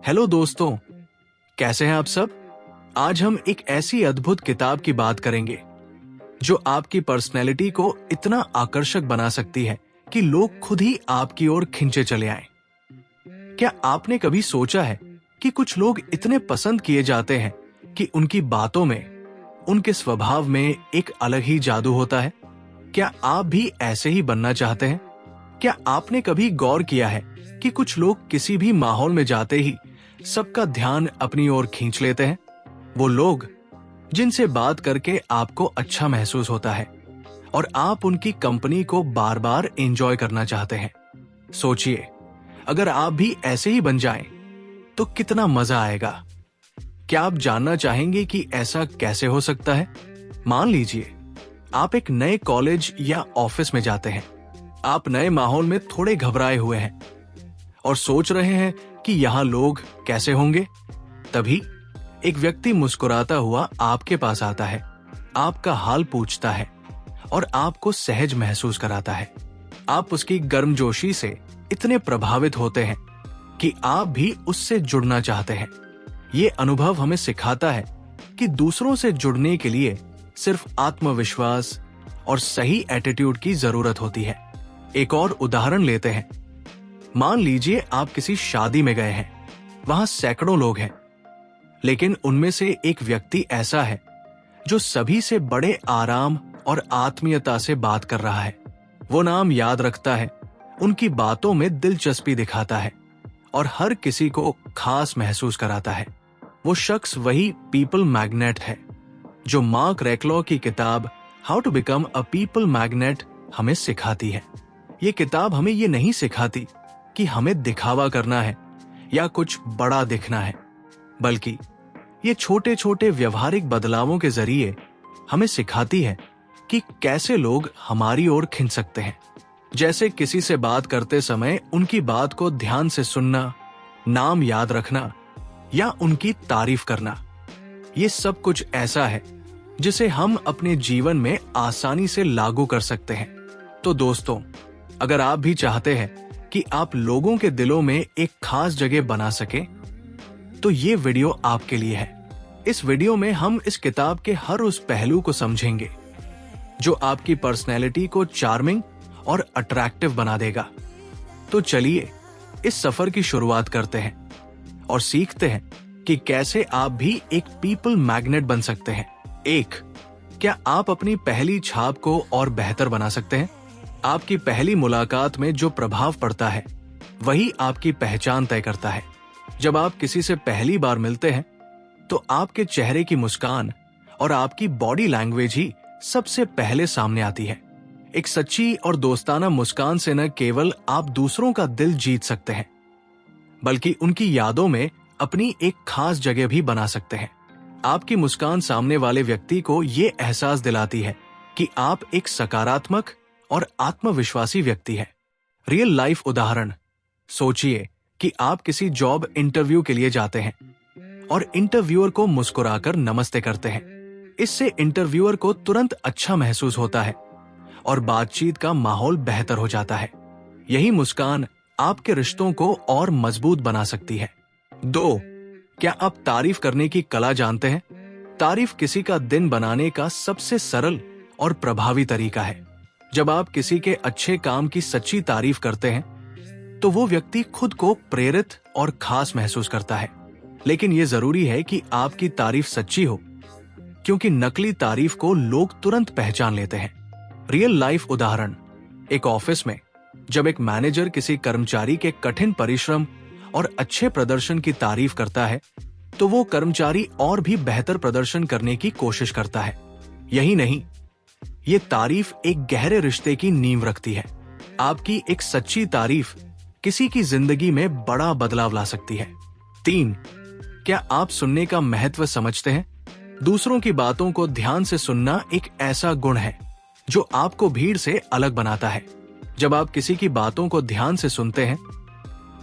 Hello दोस्तों, कैसे हैं आप सब। आज हम एक ऐसी अद्भुत किताब की बात करेंगे जो आपकी पर्सनैलिटी को इतना आकर्षक बना सकती है कि लोग खुद ही आपकी ओर खिंचे चले आएं। क्या आपने कभी सोचा है कि कुछ लोग इतने पसंद किए जाते हैं कि उनकी बातों में, उनके स्वभाव में एक अलग ही जादू होता है। क्या आप भी ऐसे ही बनना चाहते हैं? क्या आपने कभी गौर किया है कि कुछ लोग किसी भी माहौल में जाते ही सबका ध्यान अपनी ओर खींच लेते हैं? वो लोग जिनसे बात करके आपको अच्छा महसूस होता है और आप उनकी कंपनी को बार बार एंजॉय करना चाहते हैं। सोचिए, अगर आप भी ऐसे ही बन जाएं, तो कितना मजा आएगा। क्या आप जानना चाहेंगे कि ऐसा कैसे हो सकता है? मान लीजिए आप एक नए कॉलेज या ऑफिस में जाते हैं। आप नए माहौल में थोड़े घबराए हुए हैं और सोच रहे हैं कि यहाँ लोग कैसे होंगे। तभी एक व्यक्ति मुस्कुराता हुआ आपके पास आता है, आपका हाल पूछता है और आपको सहज महसूस कराता है। आप उसकी गर्मजोशी से इतने प्रभावित होते हैं कि आप भी उससे जुड़ना चाहते हैं। ये अनुभव हमें सिखाता है कि दूसरों से जुड़ने के लिए सिर्फ आत्मविश्वास और सही एटीट्यूड की जरूरत होती है। एक और उदाहरण लेते हैं। मान लीजिए आप किसी शादी में गए हैं। वहां सैकड़ों लोग हैं, लेकिन उनमें से एक व्यक्ति ऐसा है जो सभी से बड़े आराम और आत्मीयता से बात कर रहा है। वो नाम याद रखता है, उनकी बातों में दिलचस्पी दिखाता है और हर किसी को खास महसूस कराता है। वो शख्स वही पीपल मैग्नेट है जो मार्क रेक्लॉ की किताब how to become a people magnet हमें सिखाती है। ये किताब हमें ये नहीं सिखाती कि हमें दिखावा करना है या कुछ बड़ा दिखना है, बल्कि ये छोटे छोटे व्यवहारिक बदलावों के जरिए हमें सिखाती है कि कैसे लोग हमारी ओर खिंच सकते हैं। जैसे किसी से बात करते समय उनकी बात को ध्यान से सुनना, नाम याद रखना या उनकी तारीफ करना। ये सब कुछ ऐसा है जिसे हम अपने जीवन में आसानी से लागू कर सकते हैं। तो दोस्तों, अगर आप भी चाहते हैं कि आप लोगों के दिलों में एक खास जगह बना सके, तो ये वीडियो आपके लिए है। इस वीडियो में हम इस किताब के हर उस पहलू को समझेंगे जो आपकी पर्सनैलिटी को चार्मिंग और अट्रैक्टिव बना देगा। तो चलिए इस सफर की शुरुआत करते हैं और सीखते हैं कि कैसे आप भी एक पीपल मैग्नेट बन सकते हैं। 1. क्या आप अपनी पहली छाप को और बेहतर बना सकते हैं? आपकी पहली मुलाकात में जो प्रभाव पड़ता है वही आपकी पहचान तय करता है। जब आप किसी से पहली बार मिलते हैं तो आपके चेहरे की मुस्कान और आपकी बॉडी लैंग्वेज ही सबसे पहले सामने आती है। एक सच्ची और दोस्ताना मुस्कान से न केवल आप दूसरों का दिल जीत सकते हैं, बल्कि उनकी यादों में अपनी एक खास जगह भी बना सकते हैं। आपकी मुस्कान सामने वाले व्यक्ति को ये एहसास दिलाती है कि आप एक सकारात्मक और आत्मविश्वासी व्यक्ति हैं। रियल लाइफ उदाहरण। सोचिए कि आप किसी जॉब इंटरव्यू के लिए जाते हैं और इंटरव्यूअर को मुस्कुराकर नमस्ते करते हैं। इससे इंटरव्यूअर को तुरंत अच्छा महसूस होता है और बातचीत का माहौल बेहतर हो जाता है। यही मुस्कान आपके रिश्तों को और मजबूत बना सकती है। 2. क्या आप तारीफ करने की कला जानते हैं? तारीफ किसी का दिन बनाने का सबसे सरल और प्रभावी तरीका है। जब आप किसी के अच्छे काम की सच्ची तारीफ करते हैं तो वो व्यक्ति खुद को प्रेरित और खास महसूस करता है। लेकिन ये जरूरी है कि आपकी तारीफ सच्ची हो, क्योंकि नकली तारीफ को लोग तुरंत पहचान लेते हैं। रियल लाइफ उदाहरण। एक ऑफिस में जब एक मैनेजर किसी कर्मचारी के कठिन परिश्रम और अच्छे प्रदर्शन की तारीफ करता है तो वो कर्मचारी और भी बेहतर प्रदर्शन करने की कोशिश करता है। यही नहीं, ये तारीफ एक गहरे रिश्ते की नींव रखती है। आपकी एक सच्ची तारीफ किसी की जिंदगी में बड़ा बदलाव ला सकती है। 3. क्या आप सुनने का महत्व समझते हैं? दूसरों की बातों को ध्यान से सुनना एक ऐसा गुण है जो आपको भीड़ से अलग बनाता है। जब आप किसी की बातों को ध्यान से सुनते हैं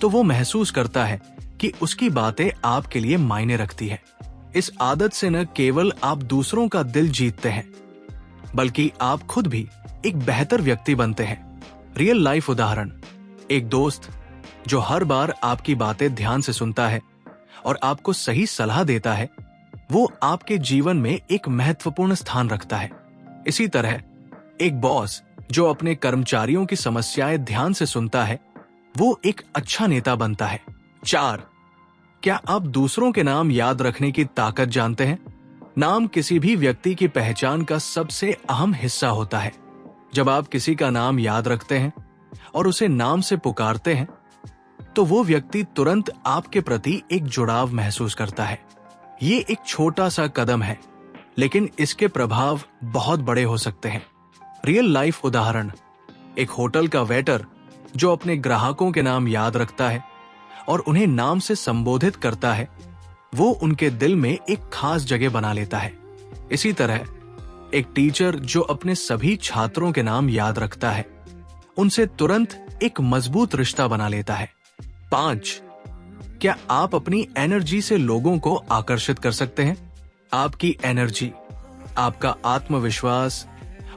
तो वो महसूस करता है कि उसकी बातें आपके लिए मायने रखती है। इस आदत से न केवल आप दूसरों का दिल जीतते हैं, बल्कि आप खुद भी एक बेहतर व्यक्ति बनते हैं। रियल लाइफ उदाहरण। एक दोस्त जो हर बार आपकी बातें ध्यान से सुनता है और आपको सही सलाह देता है, वो आपके जीवन में एक महत्वपूर्ण स्थान रखता है। इसी तरह एक बॉस जो अपने कर्मचारियों की समस्याएं ध्यान से सुनता है, वो एक अच्छा नेता बनता है। 4. क्या आप दूसरों के नाम याद रखने की ताकत जानते हैं? नाम किसी भी व्यक्ति की पहचान का सबसे अहम हिस्सा होता है। जब आप किसी का नाम याद रखते हैं और उसे नाम से पुकारते हैं, तो वो व्यक्ति तुरंत आपके प्रति एक जुड़ाव महसूस करता है। ये एक छोटा सा कदम है, लेकिन इसके प्रभाव बहुत बड़े हो सकते हैं। रियल लाइफ उदाहरण, एक होटल का वेटर जो अपने ग्राहकों के नाम याद रखता है और उन्हें नाम से संबोधित करता है, वो उनके दिल में एक खास जगह बना लेता है। इसी तरह एक टीचर जो अपने सभी छात्रों के नाम याद रखता है, उनसे तुरंत एक मजबूत रिश्ता बना लेता है। 5. क्या आप अपनी एनर्जी से लोगों को आकर्षित कर सकते हैं? आपकी एनर्जी, आपका आत्मविश्वास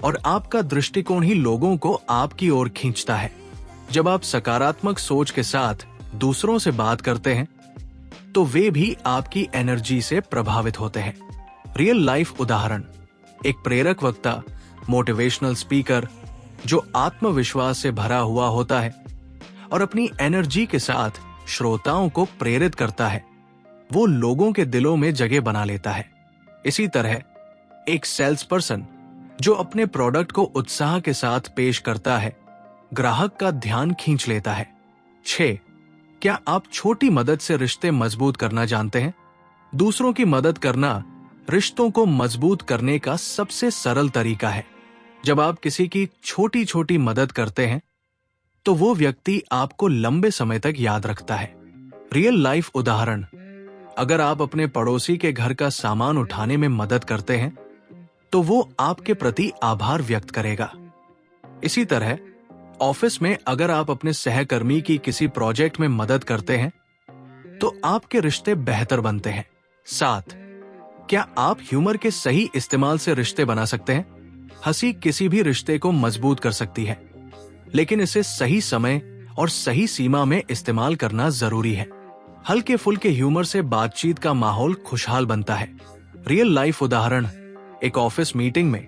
और आपका दृष्टिकोण ही लोगों को आपकी ओर खींचता है। जब आप सकारात्मक सोच के साथ दूसरों से बात करते हैं, तो वे भी आपकी एनर्जी से प्रभावित होते हैं। रियल लाइफ उदाहरण, एक प्रेरक वक्ता, मोटिवेशनल स्पीकर जो आत्मविश्वास से भरा हुआ होता है और अपनी एनर्जी के साथ श्रोताओं को प्रेरित करता है, वो लोगों के दिलों में जगह बना लेता है। इसी तरह एक सेल्स पर्सन जो अपने प्रोडक्ट को उत्साह के साथ पेश करता है, ग्राहक का ध्यान खींच लेता है। 6. क्या आप छोटी मदद से रिश्ते मजबूत करना जानते हैं? दूसरों की मदद करना रिश्तों को मजबूत करने का सबसे सरल तरीका है। जब आप किसी की छोटी छोटी मदद करते हैं, तो वो व्यक्ति आपको लंबे समय तक याद रखता है। रियल लाइफ उदाहरण, अगर आप अपने पड़ोसी के घर का सामान उठाने में मदद करते हैं, तो वो आपके प्रति आभार व्यक्त करेगा। इसी तरह ऑफिस में अगर आप अपने सहकर्मी की किसी प्रोजेक्ट में मदद करते हैं, तो आपके रिश्ते बेहतर बनते हैं। 7. क्या आप ह्यूमर के सही इस्तेमाल से रिश्ते बना सकते हैं? हंसी किसी भी रिश्ते को मजबूत कर सकती है, लेकिन इसे सही समय और सही सीमा में इस्तेमाल करना जरूरी है। हल्के फुल्के ह्यूमर से बातचीत का माहौल खुशहाल बनता है। रियल लाइफ उदाहरण, एक ऑफिस मीटिंग में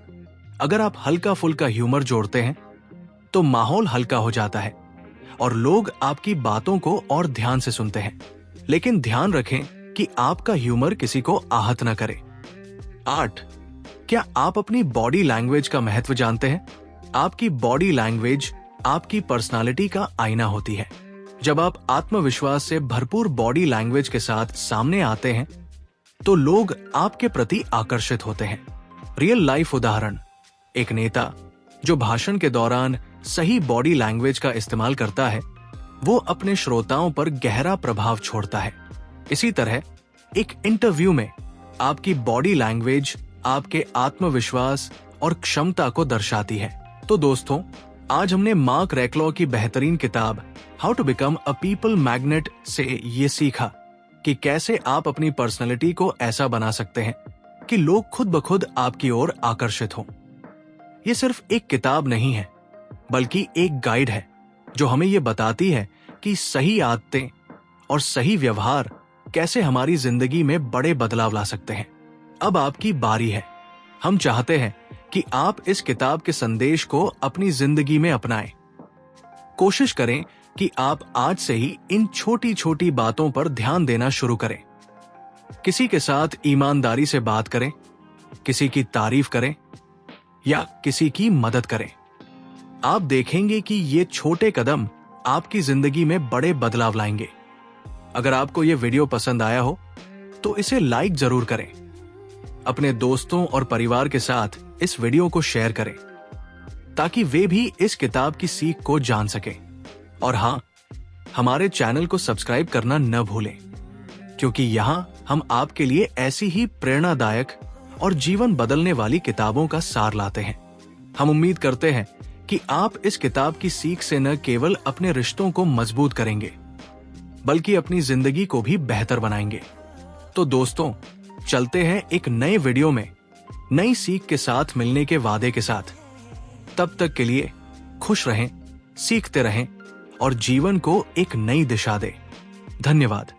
अगर आप हल्का फुल्का ह्यूमर जोड़ते हैं, तो माहौल हल्का हो जाता है और लोग आपकी बातों को और ध्यान से सुनते हैं। लेकिन ध्यान रखें कि आपका ह्यूमर किसी को आहत न करे। 8. क्या आप अपनी बॉडी लैंग्वेज का महत्व जानते हैं? आपकी बॉडी लैंग्वेज आपकी पर्सनालिटी का आईना होती है। जब आप आत्मविश्वास से भरपूर बॉडी लैंग्वेज के साथ सामने आते हैं, तो लोग आपके प्रति आकर्षित होते हैं। रियल लाइफ उदाहरण, एक नेता जो भाषण के दौरान सही बॉडी लैंग्वेज का इस्तेमाल करता है, वो अपने श्रोताओं पर गहरा प्रभाव छोड़ता है। इसी तरह एक इंटरव्यू में आपकी बॉडी लैंग्वेज आपके आत्मविश्वास और क्षमता को दर्शाती है। तो दोस्तों, आज हमने मार्क रैकलॉ की बेहतरीन किताब how to become a people magnet से ये सीखा कि कैसे आप अपनी पर्सनैलिटी को ऐसा बना सकते हैं कि लोग खुद ब खुद आपकी ओर आकर्षित हों। ये सिर्फ एक किताब नहीं है, बल्कि एक गाइड है जो हमें ये बताती है कि सही आदतें और सही व्यवहार कैसे हमारी जिंदगी में बड़े बदलाव ला सकते हैं। अब आपकी बारी है। हम चाहते हैं कि आप इस किताब के संदेश को अपनी जिंदगी में अपनाएं। कोशिश करें कि आप आज से ही इन छोटी छोटी बातों पर ध्यान देना शुरू करें। किसी के साथ ईमानदारी से बात करें, किसी की तारीफ करें या किसी की मदद करें। आप देखेंगे कि ये छोटे कदम आपकी जिंदगी में बड़े बदलाव लाएंगे। अगर आपको ये वीडियो पसंद आया हो तो इसे लाइक जरूर करें। अपने दोस्तों और परिवार के साथ इस वीडियो को शेयर करें ताकि वे भी इस किताब की सीख को जान सकें। और हाँ, हमारे चैनल को सब्सक्राइब करना न भूलें, क्योंकि यहाँ हम आपके लिए ऐसी ही प्रेरणादायक और जीवन बदलने वाली किताबों का सार लाते हैं। हम उम्मीद करते हैं कि आप इस किताब की सीख से न केवल अपने रिश्तों को मजबूत करेंगे, बल्कि अपनी जिंदगी को भी बेहतर बनाएंगे। तो दोस्तों, चलते हैं एक नए वीडियो में नई सीख के साथ मिलने के वादे के साथ। तब तक के लिए खुश रहें, सीखते रहें और जीवन को एक नई दिशा दें। धन्यवाद।